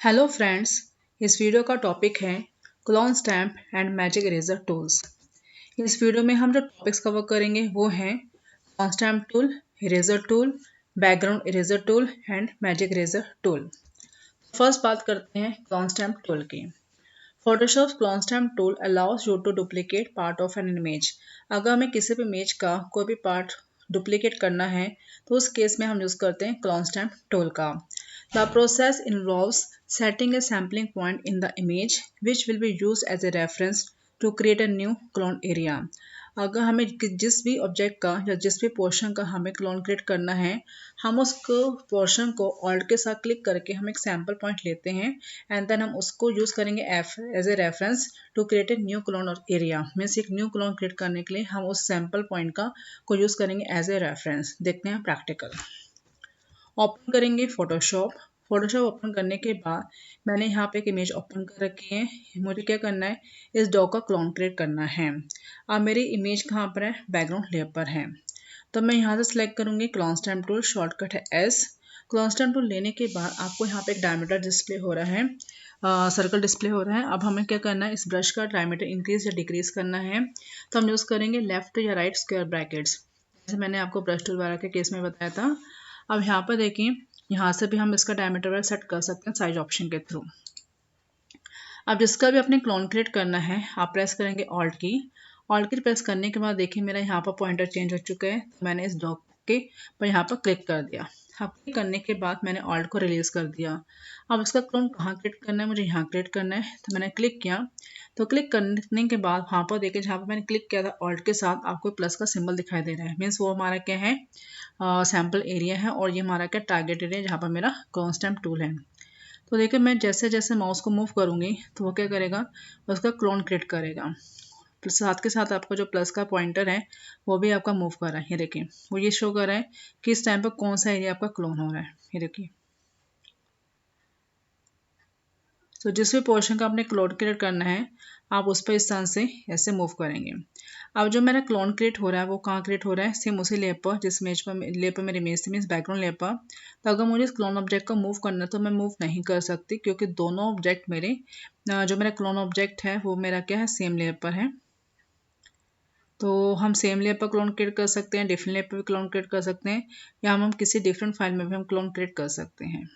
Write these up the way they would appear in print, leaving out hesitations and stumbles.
Hello friends. इस video का topic है clone stamp and magic eraser tools. इस वीडियो में हम जो टॉपिक्स कवर करेंगे वो हैं clone stamp tool, eraser tool, background eraser tool and magic eraser tool. First बात करते हैं क्लोन स्टैम्प टूल की। Photoshop clone stamp tool allows you to duplicate part of an image. अगर हमें किसी भी इमेज का कोई भी पार्ट डुप्लीकेट करना है तो उस केस में हम यूज़ करते हैं क्लोन स्टैम्प टूल का। The process involves setting a sampling point in the image which will be used as a reference to create a new clone area. अगर हमें जिस भी ऑब्जेक्ट का या जिस भी पोर्शन का हमें क्लोन क्रिएट करना है, हम उस पोर्शन को ऑल्ट के साथ क्लिक करके हम एक सैम्पल पॉइंट लेते हैं एंड देन हम उसको यूज़ करेंगे as a reference to create a new clone और एरिया। मीन्स एक न्यू क्लोन क्रिएट करने के लिए हम उस सैम्पल पॉइंट का को यूज़ करेंगे एज ए रेफरेंस। देखते हैं प्रैक्टिकल। ओपन करेंगे फोटोशॉप। फोटोशॉप ओपन करने के बाद मैंने यहाँ पे एक इमेज ओपन कर रखी है। मुझे क्या करना है, इस डॉग का क्लोन क्रिएट करना है। अब मेरी इमेज कहाँ पर है, बैकग्राउंड लेयर पर है। तो मैं यहाँ से सिलेक्ट करूँगी क्लोन स्टैम्प टूल, शॉर्टकट है एस। क्लोन स्टैम्प टूल लेने के बाद आपको यहाँ पे एक डायमीटर डिस्प्ले हो रहा है, सर्कल डिस्प्ले हो रहा है। अब हमें क्या करना है, इस ब्रश का डायमीटर इंक्रीज या डिक्रीज करना है। तो हम यूज़ करेंगे लेफ्ट या राइट स्क्वायर ब्रैकेट्स, जैसे मैंने आपको ब्रश टूल वाला के केस में बताया था। अब यहाँ पर देखिए, यहाँ से भी हम इसका डायमीटर सेट कर सकते हैं साइज ऑप्शन के थ्रू। अब जिसका भी अपने क्लोन क्रिएट करना है, आप प्रेस करेंगे ऑल्ट की। ऑल्ट की प्रेस करने के बाद देखिए मेरा यहाँ पर पॉइंटर चेंज हो चुका है। तो मैंने इस डॉग के पर यहाँ पर क्लिक कर दिया। अब क्लिक करने के बाद मैंने ऑल्ट को रिलीज कर दिया। अब उसका क्लोन कहाँ क्रिएट करना है, मुझे यहाँ क्रिएट करना है। तो मैंने क्लिक किया। तो क्लिक करने के बाद वहाँ पर देखिए, जहाँ पर मैंने क्लिक किया था ऑल्ट के साथ, आपको प्लस का सिंबल दिखाई दे रहा है। मीन्स वो हमारा क्या है, सैम्पल एरिया है और ये हमारा क्या टारगेट एरिया, जहाँ पर मेरा क्लोन स्टैम्प टूल है। तो देखिए मैं जैसे जैसे माउस को मूव करूंगी तो वो क्या करेगा, उसका क्लोन क्रिएट करेगा। साथ के साथ आपका जो प्लस का पॉइंटर है वो भी आपका मूव कर रहा है। ये देखिए वो ये शो कर रहा है कि इस टाइम पर कौन सा एरिया आपका क्लोन हो रहा है। ये देखिए, तो जिस भी पोर्शन का आपने क्लोन क्रिएट करना है, आप उस पर इस स्थान से ऐसे मूव करेंगे। अब जो मेरा क्लोन क्रिएट हो रहा है वो कहाँ क्रिएट हो रहा है, सेम उसी लेयर पर जिस इमेज पर लेयर पर मेरी इमेज थी, मीन्स बैकग्राउंड लेयर पर। तो अगर मुझे इस क्लोन ऑब्जेक्ट को मूव करना है तो मैं मूव नहीं कर सकती, क्योंकि दोनों ऑब्जेक्ट मेरे जो मेरा क्लोन ऑब्जेक्ट है वो मेरा क्या है, सेम लेयर पर है। तो हम सेम लेयर पर क्लोन क्रिएट कर सकते हैं, डिफरेंट लेयर पर भी क्लोन क्रिएट कर सकते हैं, या हम किसी डिफरेंट फाइल में भी हम क्लोन क्रिएट कर सकते हैं।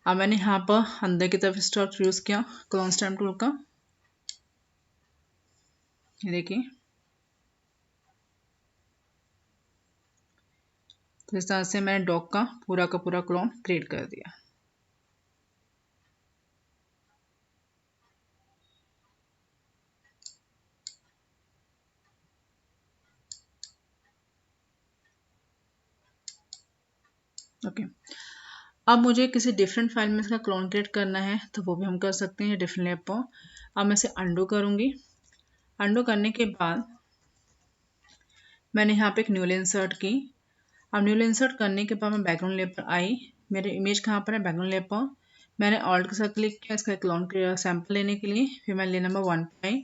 अब मैंने यहाँ पर अंदर की तरफ स्टॉक यूज़ किया क्लोन स्टैम्प टूल का। ये देखिए, तो इस तरह से मैंने डॉग का पूरा क्लोन क्रिएट कर दिया। ओके। अब मुझे किसी डिफरेंट फाइल में इसका क्लोन क्रिएट करना है तो वो भी हम कर सकते हैं डिफरेंट लेयर पर। अब मैं इसे अंडू करूँगी। अंडू करने के बाद मैंने यहाँ पे एक न्यू लेयर इंसर्ट की। अब न्यू लेयर इंसर्ट करने के बाद मैं बैकग्राउंड लेयर पर आई। मेरे इमेज कहाँ पर है, बैकग्राउंड लेयर पर। मैंने ऑल्ट के साथ क्लिक किया इसका क्लोन सैंपल लेने के लिए। फिर मैं लेयर नंबर 1 पर आई।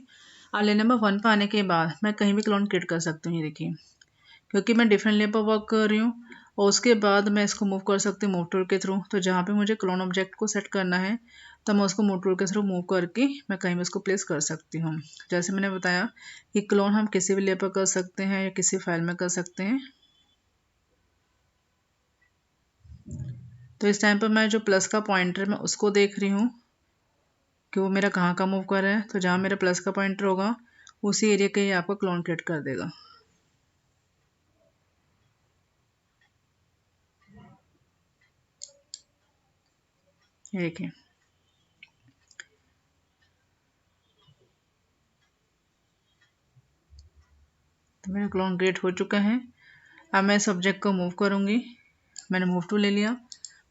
और लेयर नंबर 1 पर आने के बाद मैं कहीं भी क्लोन क्रिएट कर सकती हूँ। ये देखिए, क्योंकि मैं डिफरेंट लेयर पर वर्क कर रही हूँ। और उसके बाद मैं इसको मूव कर सकती हूँ मूव टूल के थ्रू। तो जहाँ पे मुझे क्लोन ऑब्जेक्ट को सेट करना है तो मैं उसको मूव टूल के थ्रू मूव करके मैं कहीं भी उसको प्लेस कर सकती हूँ। जैसे मैंने बताया कि क्लोन हम किसी भी लेयर पर कर सकते हैं या किसी फाइल में कर सकते हैं। तो इस टाइम पर मैं जो प्लस का पॉइंटर मैं उसको देख रही हूँ कि वो मेरा कहाँ का मूव कर रहा है। तो जहाँ मेरा प्लस का पॉइंटर होगा उसी एरिया के ही आपको क्लोन क्रिएट कर देगा। ये देखिए, तो मेरा क्लोन क्रिएट हो चुका है। अब मैं सब्जेक्ट को मूव करूँगी। मैंने मूव टू ले लिया।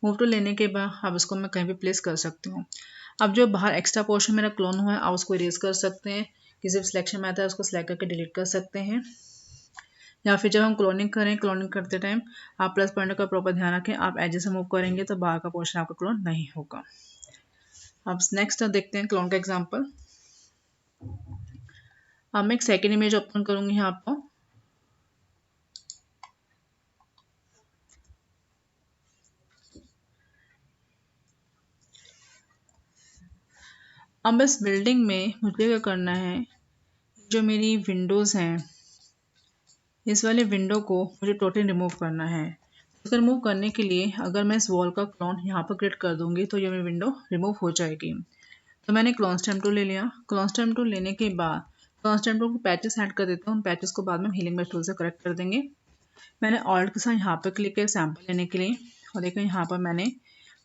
मूव टू लेने के बाद अब इसको मैं कहीं भी प्लेस कर सकती हूँ। अब जो बाहर एक्स्ट्रा पोर्शन मेरा क्लोन हुआ है आप उसको इरेज कर सकते हैं। किसी भी सिलेक्शन में आता है उसको सिलेक्ट करके डिलीट कर सकते हैं। या फिर जब हम क्लोनिंग करें, क्लोनिंग करते टाइम आप प्लस पॉइंटर का प्रॉपर ध्यान रखें। आप एज से मूव करेंगे तो बाहर का पोर्शन आपका क्लोन नहीं होगा। अब नेक्स्ट देखते हैं क्लोन का एग्जाम्पल। अब मैं एक सेकेंड इमेज ओपन करूँगी यहाँ पर। अब इस बिल्डिंग में मुझे क्या करना है, जो मेरी विंडोज़ हैं इस वाले विंडो को मुझे टोटली रिमूव करना है। इसको रिमूव करने के लिए अगर मैं इस वॉल का क्लोन यहाँ पर क्रिएट कर दूंगी तो ये मेरी विंडो रिमूव हो जाएगी। तो मैंने क्लोन स्टैम्प टूल ले लिया। क्लोन स्टैम्प टूल लेने के बाद क्लोन स्टैम्प टूल को पैचेस ऐड कर देता हूँ। उन पैचेस को बाद में हीलिंग ब्रश टूल से करेक्ट कर देंगे। मैंने ऑल्ट के साथ यहाँ पर क्लिक किया सैम्पल लेने के लिए और देखो यहाँ पर मैंने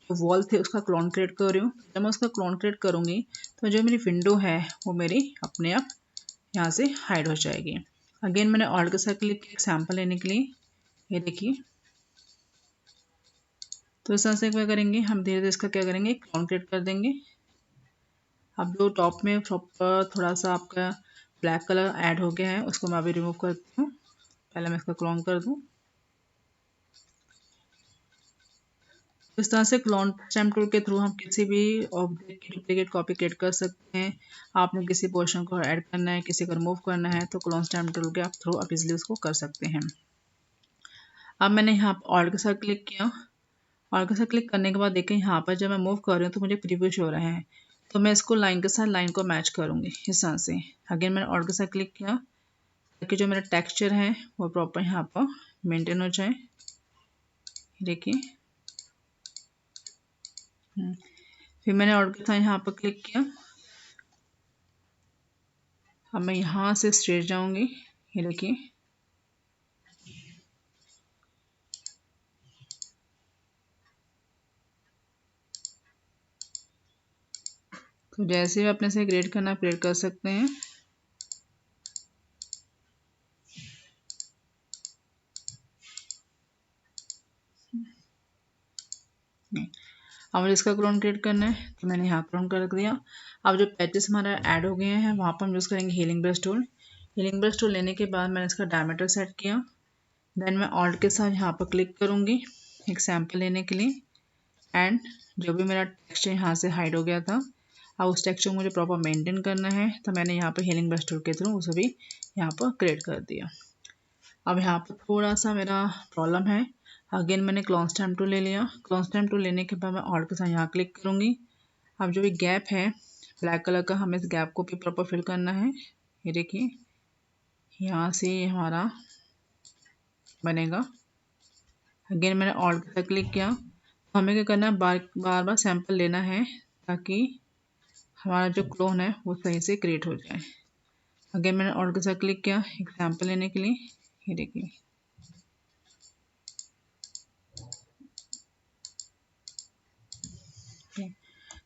जो वॉल थे उसका क्लोन क्रिएट कर रही हूँ। जब मैं उसका क्लोन क्रिएट करूँगी तो जो मेरी विंडो है वो मेरी अपने आप यहाँ से हाइड हो जाएगी। अगेन मैंने ऑल्ट के साथ क्लिक किया सैम्पल लेने के लिए, ये देखिए। तो इस तरह से क्या करेंगे, हम धीरे धीरे इसका क्या करेंगे, क्लोन क्रिएट कर देंगे। अब जो टॉप में प्रॉपर थोड़ा सा आपका ब्लैक कलर ऐड हो गया है उसको मैं अभी रिमूव करती हूँ। पहले मैं इसका क्लोन कर दूँ। इस तरह से क्लोन स्टैम्प टूल के थ्रू हम किसी भी ऑब्जेक्ट की डुप्लीकेट कॉपी क्रिएट कर सकते हैं। आपने किसी पोर्शन को ऐड करना है, किसी को रिमूव करना है तो क्लोन स्टैम्प टूल के थ्रू आप इजीली उसको कर सकते हैं। अब मैंने यहाँ पर ऑल्ट के साथ क्लिक किया। ऑल्ट के साथ क्लिक करने के बाद देखें यहाँ पर जब मैं मूव कर रही हूँ तो मुझे प्रीव्यू शो हो रहा है। तो मैं इसको लाइन के साथ लाइन को मैच करूँगी इस तरह से। अगेन मैंने ऑल्ट के साथ क्लिक किया ताकि जो मेरा टेक्सचर है वो प्रॉपर यहाँ पर मेंटेन हो जाए। देखिए फिर मैंने ऑल्ट के साथ यहाँ पर क्लिक किया। अब मैं यहाँ से स्ट्रेट जाऊँगी, ये देखिए। तो जैसे भी अपने से ग्रेड करना ग्रेड कर सकते हैं। अब मुझे इसका क्लोन क्रिएट करना है तो मैंने यहाँ क्लोन कर दिया। अब जो पैचेस हमारा ऐड हो गए हैं वहाँ पर हम यूज़ करेंगे healing brush tool. Healing brush tool लेने के बाद मैंने इसका डायमीटर सेट किया। देन मैं ऑल्ट के साथ यहाँ पर क्लिक करूँगी एक सैम्पल लेने के लिए। एंड जो भी मेरा टेक्सचर यहाँ से हाइड हो गया था, अब उस टेक्सचर को मुझे प्रॉपर मेंटेन करना है तो मैंने यहाँ पर हीलिंग ब्रश टूल के थ्रू उसे भी यहाँ पर क्रिएट कर दिया। अब यहाँ पर थोड़ा सा मेरा प्रॉब्लम है। अगेन मैंने क्लोन स्टैम्प टूल ले लिया। क्लोन स्टैम्प टूल लेने के बाद मैं ऑल्ट के साथ यहाँ क्लिक करूँगी। अब जो भी गैप है ब्लैक कलर का, हमें इस गैप को भी प्रॉपर फिल करना है। ये देखिए यहाँ से हमारा बनेगा। अगेन मैंने ऑल्ट के साथ क्लिक किया। हमें क्या करना है, बार बार सैंपल लेना है ताकि हमारा जो क्लोन है वो सही से क्रिएट हो जाए। अगेन मैंने ऑल्ट के साथ क्लिक किया एक सैंपल लेने के लिए, ये देखिए।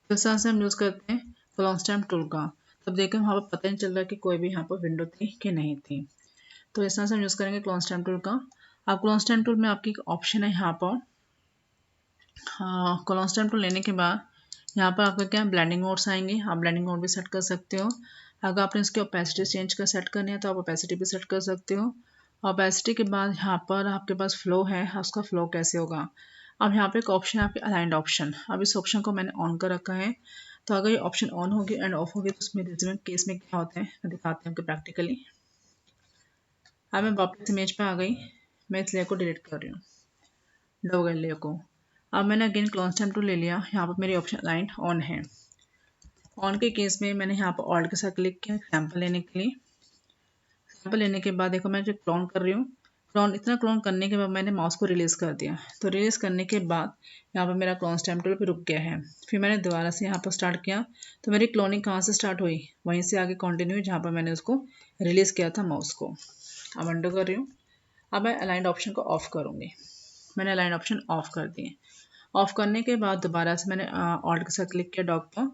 तो इस तरह से हम यूज़ करते हैं क्लोन स्टैम्प टूल का। तब देखें वहाँ पर पता नहीं चल रहा कि कोई भी यहाँ पर विंडो थी कि नहीं थी। तो इस तरह से हम यूज़ करेंगे क्लोन स्टैम्प टूल का। अब क्लोन स्टैम्प टूल में आपकी एक ऑप्शन है यहाँ पर, क्लोन स्टैम्प टूल लेने के बाद यहाँ पर आपका क्या ब्लेंडिंग मोड्स आएंगे। आप ब्लेंडिंग मोड भी सेट कर सकते हो। अगर आपने इसकी ओपेसिटी चेंज कर सेट करनी है तो आप ओपेसिटी भी सेट कर सकते हो। ओपेसिटी के बाद यहाँ पर आपके पास फ्लो है, उसका फ्लो कैसे होगा। अब यहाँ पे एक ऑप्शन है आपके अलाइंड ऑप्शन। अब इस ऑप्शन को मैंने ऑन कर रखा है। तो अगर ये ऑप्शन ऑन होगी एंड ऑफ होगी तो उसमें रिज्यूम केस में क्या होता है मैं दिखाती हूँ आपको प्रैक्टिकली। अब मैं वापस इमेज पे आ गई। मैं इस लेयर को डिलीट कर रही हूँ, डो गए लेयर को। अब मैंने अगेन क्लोन स्टैम्प टूल ले लिया। यहाँ पर मेरी ऑप्शन अलाइंड ऑन है। ऑन के केस में मैंने यहाँ पर ऑल्ट के साथ क्लिक किया सैंपल लेने के लिए। सैंपल लेने के बाद देखो मैं जो क्लोन कर रही हूँ, इतना क्लोन करने के बाद मैंने माउस को रिलीज़ कर दिया। तो रिलीज़ करने के बाद यहाँ पर मेरा क्लोन स्टैम्प टूल पे रुक गया है। फिर मैंने दोबारा से यहाँ पर स्टार्ट किया तो मेरी क्लोनिंग कहाँ से स्टार्ट हुई, वहीं से आगे कंटिन्यू जहाँ पर मैंने उसको रिलीज़ किया था माउस को। अब अंडो कर रही हूँ। अब मैं अलाइंड ऑप्शन को ऑफ करूँगी। मैंने अलाइंड ऑप्शन ऑफ कर दिए। ऑफ करने के बाद दोबारा से मैंने ऑल्ट के साथ क्लिक किया डॉग पर।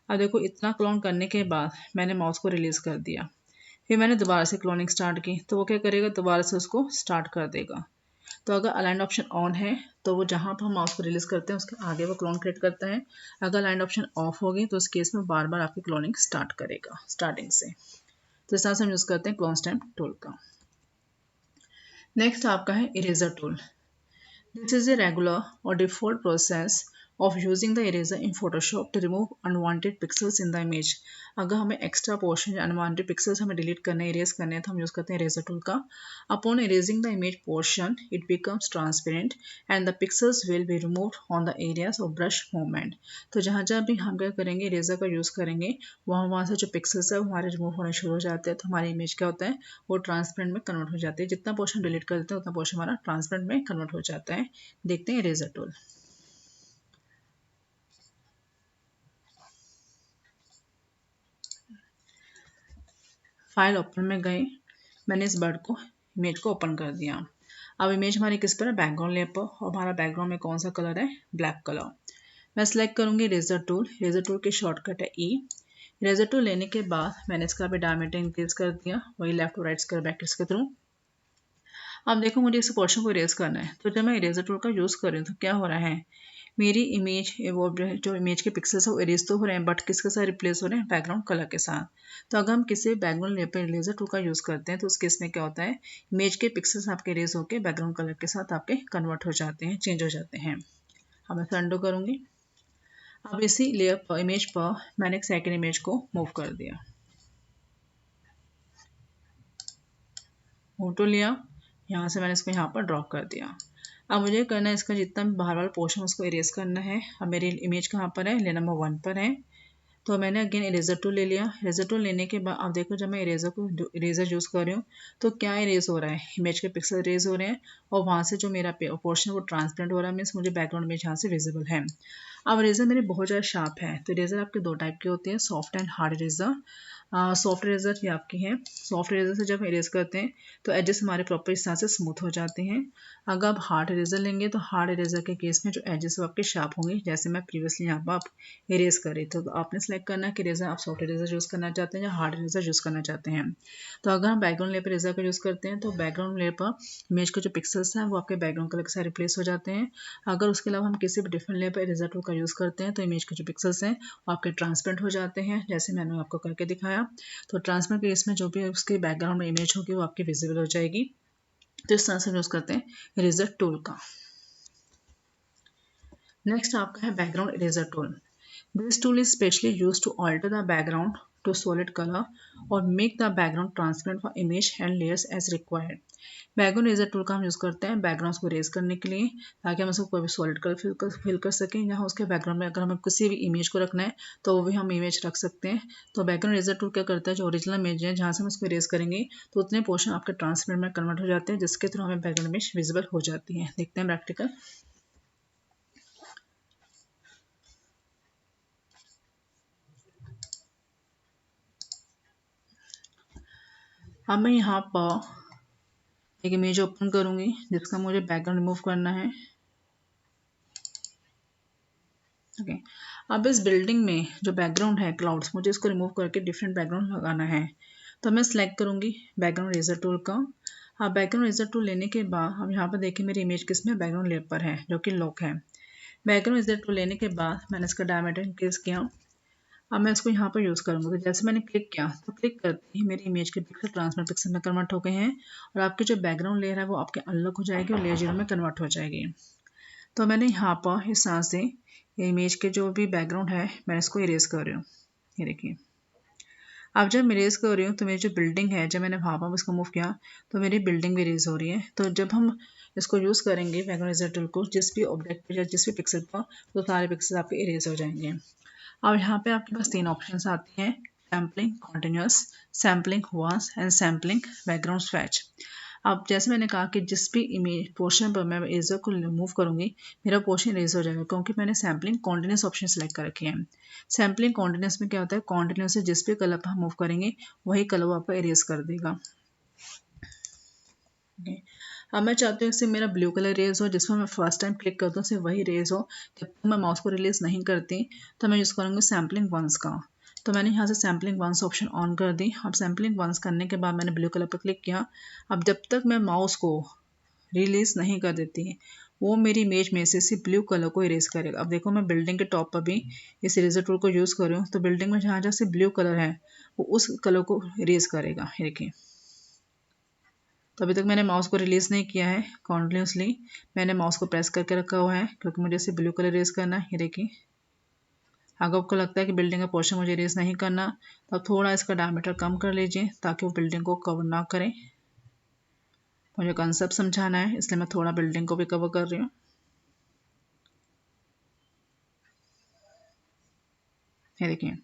अब देखो इतना क्लोन करने के बाद मैंने माउस को रिलीज़ कर दिया। फिर मैंने दोबारा से क्लोनिंग स्टार्ट की तो वो क्या करेगा, दोबारा से उसको स्टार्ट कर देगा। तो अगर अलाइंड ऑप्शन ऑन है तो वो जहाँ पर हम माउस को रिलीज़ करते हैं उसके आगे वो क्लोन क्रिएट करता है। अगर अलाइंड ऑप्शन ऑफ होगी तो उस केस में बार बार आपकी क्लोनिंग स्टार्ट करेगा स्टार्टिंग से। तो इस तरह से हम यूज़ करते हैं क्लोन स्टैम्प टूल का। नेक्स्ट आपका है eraser tool. This is a regular or default process of using the eraser in Photoshop to remove unwanted pixels in the image. अगर हमें एक्स्ट्रा पोर्शन या अनवांटेड पिक्सल्स हमें delete करने erase करने हैं तो हम यूज़ करते हैं इरेजर टूल का। Upon erasing the image portion it becomes transparent and the pixels will be removed on the areas of brush movement. तो जहाँ जहाँ भी हम क्या करेंगे इरेजर का यूज़ करेंगे वहाँ से जो पिक्सल्स है वो हमारे रिमूव होने शुरू हो जाते हैं, तो हमारी इमेज क्या होता है वो ट्रांसपेरेंट में कन्वर्ट हो जाती है। जितना पोर्शन डिलीट कर देते हैं उतना पोर्शन हमारा ट्रांसपेरेंट में कन्वर्ट हो जाता है। देखते हैं इरेजर टूल। फाइल ओपन में गए, मैंने इस बर्ड को इमेज को ओपन कर दिया। अब इमेज हमारी किस पर है, बैकग्राउंड लेयर पर, और हमारा बैकग्राउंड में कौन सा कलर है, ब्लैक कलर। मैं सिलेक्ट करूंगी इरेजर टूल। इरेजर टूल की शॉर्टकट है ई। इरेजर टूल लेने के बाद मैंने इसका भी डायमीटर इंक्रीज कर दिया, वही लेफ्ट और राइट स्क्वायर ब्रैकेट्स के थ्रू। अब देखो मुझे इस पोर्शन को इरेज करना है, तो जब मैं इरेजर टूल का यूज़ कर रही हूँ तो क्या हो रहा है, मेरी इमेज वो जो इमेज के पिक्सल्स है वो इरेज तो हो रहे हैं बट किसके साथ रिप्लेस हो रहे हैं, बैकग्राउंड कलर के साथ। तो अगर हम किसी बैकग्राउंड लेयर पर इरेजर टूल का यूज़ करते हैं तो उस केस में क्या होता है, इमेज के पिक्सल्स आपके इरेज होकर बैकग्राउंड कलर के साथ आपके कन्वर्ट हो जाते हैं, चेंज हो जाते हैं। अब मैं अंडू करूँगी। अब इसी लेयर पर इमेज पर मैंने एक सेकेंड इमेज को मूव कर दिया, फोटो लिया, यहाँ से मैंने इसको यहाँ पर ड्रॉ कर दिया। अब मुझे करना है इसका जितना भी बाहर वाला पोर्शन उसको इरेज करना है। अब मेरी इमेज कहाँ पर है, लेयर नंबर 1 पर है। तो मैंने अगेन इरेजर टूल ले लिया। इरेजर टूल लेने के बाद अब देखो जब मैं इरेजर यूज़ कर रही हूँ तो क्या इरेज हो रहा है, इमेज के पिक्सल इरेज हो रहे हैं और वहाँ से जो मेरा पोर्शन वो ट्रांसपेरेंट हो रहा है, मीन्स मुझे बैकग्राउंड इमेज यहाँ से विजिबल है। अब इरेजर मेरे बहुत ज़्यादा शार्प है, तो इरेजर आपके दो टाइप के होते हैं, soft and hard eraser. Soft eraser ये आपकी है, सॉफ्ट इरेजर से जब इरेज करते हैं तो एजेस हमारे प्रॉपर इस तरह से स्मूथ हो जाते हैं। अगर आप हार्ड इरेजर लेंगे तो हार्ड इरेजर के केस में जो एजेस वो आपके शार्प होंगे, जैसे मैं प्रीवियसली यहाँ पर आप इरेज कर रही थी। तो आपने सेलेक्ट करना है कि इरेजर आप सॉफ्ट इरेजर यूज़ करना चाहते हैं या हार्ड इरेजर यूज़ करना चाहते हैं। तो अगर हम बैकग्राउंड लेयर पर इरेजर का यूज़ करते हैं तो बैकग्राउंड लेयर पर इमेज के जो पिक्सल्स हैं वो आपके बैकग्राउंड कलर के साथ रिप्लेस हो जाते हैं। अगर उसके अलावा हम किसी भी डिफरेंट लेयर पर इरेजर टूल का यूज़ करते हैं तो इमेज के जो पिक्सल्स हैं वो आपके ट्रांसपेरेंट हो जाते हैं, जैसे मैंने आपको करके दिखाया। तो ट्रांसपेरेंट केस में जो भी उसके बैकग्राउंड में इमेज होगी वो आपकी विजिबल हो जाएगी। तो इस तरह से यूज़ करते हैं इरेजर टूल का। नेक्स्ट आपका है background eraser tool. This tool is specially use to alter the background to solid colour और make the background transparent for image and layers as required. Background eraser tool का हम use करते हैं backgrounds को erase करने के लिए, ताकि हम उसको कोई भी सॉलिड कलर फिल कर सकें। यहाँ उसके बैकग्राउंड में अगर हमें किसी भी इमेज को रखना है तो वो भी हम इमेज रख सकते हैं। तो बैकग्राउंड इरेजर टूल क्या करता है, जो ओरिजिनल इमेज है जहाँ से हम उसको इरेज करेंगे तो उतने पोर्शन आपके ट्रांसपेरेंट में कन्वर्ट हो जाते हैं, जिसके थ्रू हमें बैकग्राउंड इमेज विजिबल हो जाती है। देखते हैं प्रैक्टिकल। अब मैं यहाँ पर एक इमेज ओपन करूंगी जिसका मुझे बैकग्राउंड रिमूव करना है। ओके अब इस बिल्डिंग में जो बैकग्राउंड है क्लाउड्स, मुझे इसको रिमूव करके डिफरेंट बैकग्राउंड लगाना है। तो मैं सिलेक्ट करूंगी बैकग्राउंड इरेजर टूल का। अब बैकग्राउंड इरेजर टूल लेने के बाद अब यहाँ पर देखिए मेरी इमेज किस में, बैकग्राउंड लेयर पर है जो कि लॉक है। बैकग्राउंड इरेजर टूल लेने के बाद मैंने इसका डायमीटर इंक्रीज किया। अब मैं इसको यहाँ पर यूज़ करूँगी। तो जैसे मैंने क्लिक किया तो क्लिक करते ही मेरी इमेज के पिक्सल ट्रांसपेरेंट पिक्सल में कन्वर्ट हो गए हैं और आपकी जो बैकग्राउंड लेयर है वो आपके अनलॉक हो जाएगी और लेयर 0 में कन्वर्ट हो जाएगी। तो मैंने यहाँ पर इस तरह से इमेज के जो भी बैकग्राउंड है मैं इसको इरेज कर रही हूँ। ये देखिए अब जब मैं इरेज कर रही हूँ तो मेरी जो बिल्डिंग है, जब मैंने वहाँ पर इसको मूव किया तो मेरी बिल्डिंग भी इरेज हो रही है। तो जब हम इसको यूज़ करेंगे बैकग्राउंड इरेजर टूल को जिस भी ऑब्जेक्ट पर या जिस भी पिक्सल पर, तो सारे पिक्सल आपके इरेज हो जाएंगे। अब यहाँ पे आपके पास 3 ऑप्शंस आती हैं, sampling continuous, sampling once and sampling background swatch. अब जैसे मैंने कहा कि जिस भी इमेज पोर्शन पर मैं इरेजर को रिमूव करूँगी मेरा पोर्शन इरेज हो जाएगा, क्योंकि मैंने सैम्पलिंग कॉन्टिन्यूस ऑप्शन सेलेक्ट कर रखी है। सैम्पलिंग कॉन्टिन्यूस में क्या होता है, कॉन्टिन्यूस से जिस भी कलर पर हम मूव करेंगे वही कलर वो आपका इरेज कर देगा। अब मैं चाहती हूँ इससे मेरा ब्लू कलर रेज हो, जिसमें मैं फर्स्ट टाइम क्लिक करता हूँ सिर्फ वही रेज हो। जब तक मैं माउस को रिलीज नहीं करती तो मैं यूज़ करूँगी सैम्पलिंग वंस का। तो मैंने यहाँ से सैम्पलिंग वंस ऑप्शन ऑन कर दी। अब सैम्पलिंग वंस करने के बाद मैंने ब्लू कलर पर क्लिक किया। अब जब तक मैं माउस को रिलीज नहीं कर देती वो मेरी इमेज में से सिर्फ ब्लू कलर को इरेज करेगा। अब देखो मैं बिल्डिंग के टॉप पर भी इस इरेजर टूल को यूज़ कर रही हूँ, तो बिल्डिंग में जहाँ जहाँ से ब्लू कलर है वो उस कलर को इरेज करेगा। देखिए तो अभी तक मैंने माउस को रिलीज़ नहीं किया है, कॉन्टिन्यूसली मैंने माउस को प्रेस करके रखा हुआ है क्योंकि मुझे इसे ब्लू कलर इरेज करना है। ये देखिए, अगर आपको लगता है कि बिल्डिंग का पोर्शन मुझे इरेज नहीं करना तो आप थोड़ा इसका डायमीटर कम कर लीजिए ताकि वो बिल्डिंग को कवर ना करें। मुझे कंसेप्ट समझाना है इसलिए मैं थोड़ा बिल्डिंग को भी कवर कर रही हूँ। ये देखिए,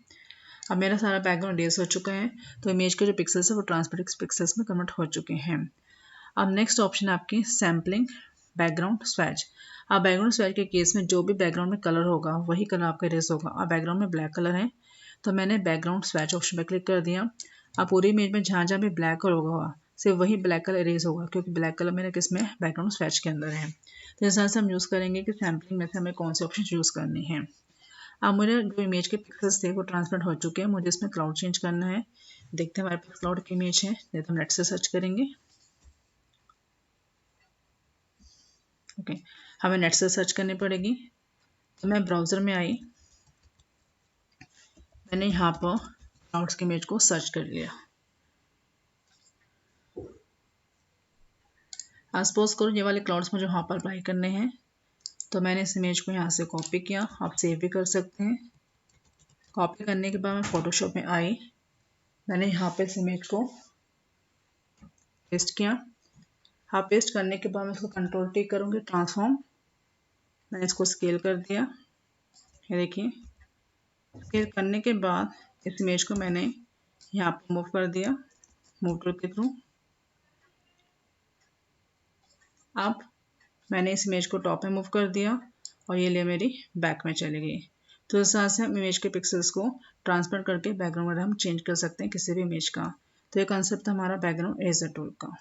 अब मेरा सारा बैकग्राउंड इरेज हो चुका है, तो इमेज के जो पिक्सल्स है वो ट्रांसपेरेंट पिक्सल्स में कन्वर्ट हो चुके हैं। अब नेक्स्ट ऑप्शन है आपकी सैम्पलिंग बैकग्राउंड स्वैच। अब बैकग्राउंड स्वैच के केस में जो भी बैकग्राउंड में कलर होगा वही कलर आपका इरेज होगा। अब बैकग्राउंड में ब्लैक कलर है तो मैंने बैकग्राउंड स्वैच ऑप्शन पर क्लिक कर दिया। अब पूरी इमेज में जहाँ जहाँ भी ब्लैक कलर होगा सिर्फ वही ब्लैक कलर इरेज होगा क्योंकि ब्लैक कलर मेरा किस में बैकग्राउंड स्वैच के अंदर है। तो इस तरह से हम यूज़ करेंगे कि सैम्पलिंग में से हमें कौन से ऑप्शन यूज़ करने हैं। अब मुझे जो इमेज के पिक्सल्स थे वो ट्रांसपेरेंट हो चुके हैं, मुझे इसमें क्लाउड चेंज करना है। देखते हैं हमारे पास क्लाउड की इमेज है, नहीं तो हम नेट से सर्च करेंगे। ओके, हमें नेट से सर्च करनी पड़ेगी। तो मैं ब्राउज़र में आई, मैंने यहाँ पर क्लाउड्स की इमेज को सर्च कर लिया। सपोज करो ये वाले क्लाउड्स मुझे वहाँ पर अप्लाई करने हैं, तो मैंने इस इमेज को यहाँ से कॉपी किया। आप सेव भी कर सकते हैं। कॉपी करने के बाद मैं फोटोशॉप में आई, मैंने यहाँ पे इस इमेज को पेस्ट किया। हाँ, पेस्ट करने के बाद मैं इसको कंट्रोल टी करूँगी, ट्रांसफॉर्म। मैंने इसको स्केल कर दिया। ये देखिए, स्केल करने के बाद इस इमेज को मैंने यहाँ पर मूव कर दिया मूव टूल के थ्रू। अब मैंने इस इमेज को टॉप में मूव कर दिया और ये ले मेरी बैक में चली गई। तो इस तरह से हम इमेज के पिक्सल्स को ट्रांसफर करके बैकग्राउंड वगैरह हम चेंज कर सकते हैं किसी भी इमेज का। तो ये कंसेप्ट है हमारा बैकग्राउंड इरेजर टूल का।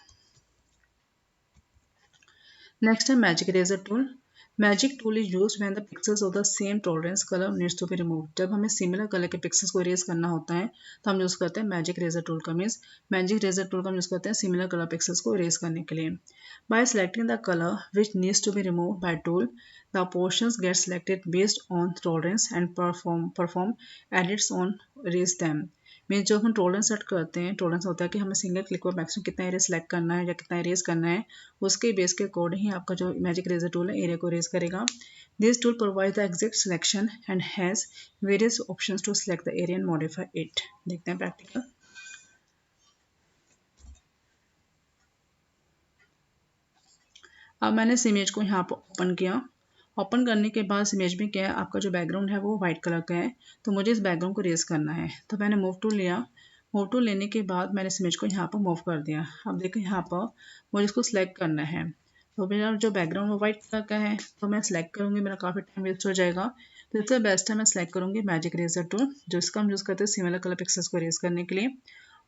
नेक्स्ट है magic eraser tool. Magic tool is used when the pixels of the same tolerance colour needs to be removed. जब हमें सिमिलर कलर के पिक्सल्स को इरेज करना होता है तो हम यूज़ करते हैं मैजिक इरेजर टूल का। मीन्स मैजिक इरेजर टूल का हम यूज़ करते हैं सिमिलर कलर पिक्सल्स को इरेज करने के लिए। By selecting the colour which needs to be removed by tool, the portions get selected based on tolerance and perform edits on erase them. Means जो हम टॉलरेंस सेट करते हैं, tolerance होता है कि हमें सिंगल क्लिक पर मैक्सिमम कितना एरिया सेलेक्ट करना है या कितना इरेज करना है, उसके बेस के अकॉर्डिंग ही आपका जो मैजिक इरेजर टूल है एरिया को इरेज करेगा। This tool provide the exact selection and has various options to select the area and modify it. देखते हैं प्रैक्टिकल। अब मैंने इस इमेज को यहाँ पर ओपन किया। ओपन करने के बाद इस इमेज में क्या है, आपका जो बैकग्राउंड है वो वाइट कलर का है, तो मुझे इस बैकग्राउंड को इरेज करना है। तो मैंने मूव टूल लिया। मूव टूल लेने के बाद मैंने इस इमेज को यहाँ पर मूव कर दिया। अब देखो यहाँ पर मुझे इसको सिलेक्ट करना है। तो मेरा जो बैकग्राउंड वो वाइट कलर का है तो मैं सिलेक्ट करूँगी, मेरा काफ़ी टाइम वेस्ट हो जाएगा। तो इससे बेस्ट है मैं सिलेक्ट करूँगी मैजिक इरेजर टूल, जो इसका हम यूज़ करते हैं सिमिलर कलर पिक्सल्स को इरेज करने के लिए।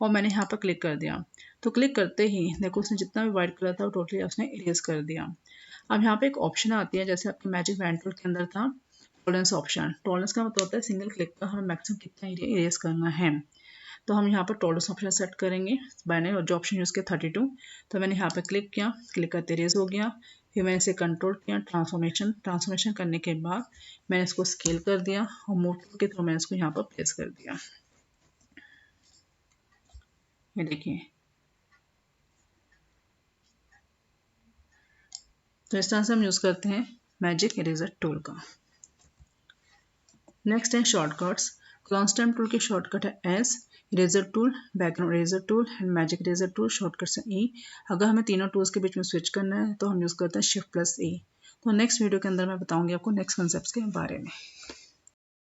और मैंने यहाँ पर क्लिक कर दिया। तो क्लिक करते ही देखो उसने जितना भी वाइट कलर था वो टोटली उसने इरेज कर दिया। अब यहाँ पे एक ऑप्शन आती है, जैसे आपके मैजिक वैन टूल के अंदर था टॉलरेंस ऑप्शन। टॉलरेंस का मतलब होता है सिंगल क्लिक पर हमें मैक्सिमम कितना एरिया इरेज करना है। तो हम यहाँ पर टॉलरेंस ऑप्शन सेट करेंगे। मैंने जो ऑप्शन यूज़ किया 32, तो मैंने यहाँ पर क्लिक किया, क्लिक करते इरेज हो गया। फिर मैंने इसे कंट्रोल किया, ट्रांसफॉर्मेशन करने के बाद मैंने इसको स्केल कर दिया और मूव टूल के थ्रू मैंने इसको यहाँ पर प्लेस कर दिया। ये देखिए, तो इस तरह से हम यूज़ करते हैं मैजिक इरेजर टूल का। नेक्स्ट है शॉर्टकट्स। क्लोन स्टैम्प टूल के शॉर्टकट है S, eraser tool, background eraser tool and magic eraser tool. Shortcuts है ई। अगर हमें तीनों टूल्स के बीच में स्विच करना है तो हम यूज़ करते हैं शिफ्ट प्लस ई। तो नेक्स्ट वीडियो के अंदर मैं बताऊंगी आपको नेक्स्ट कंसेप्ट के बारे में।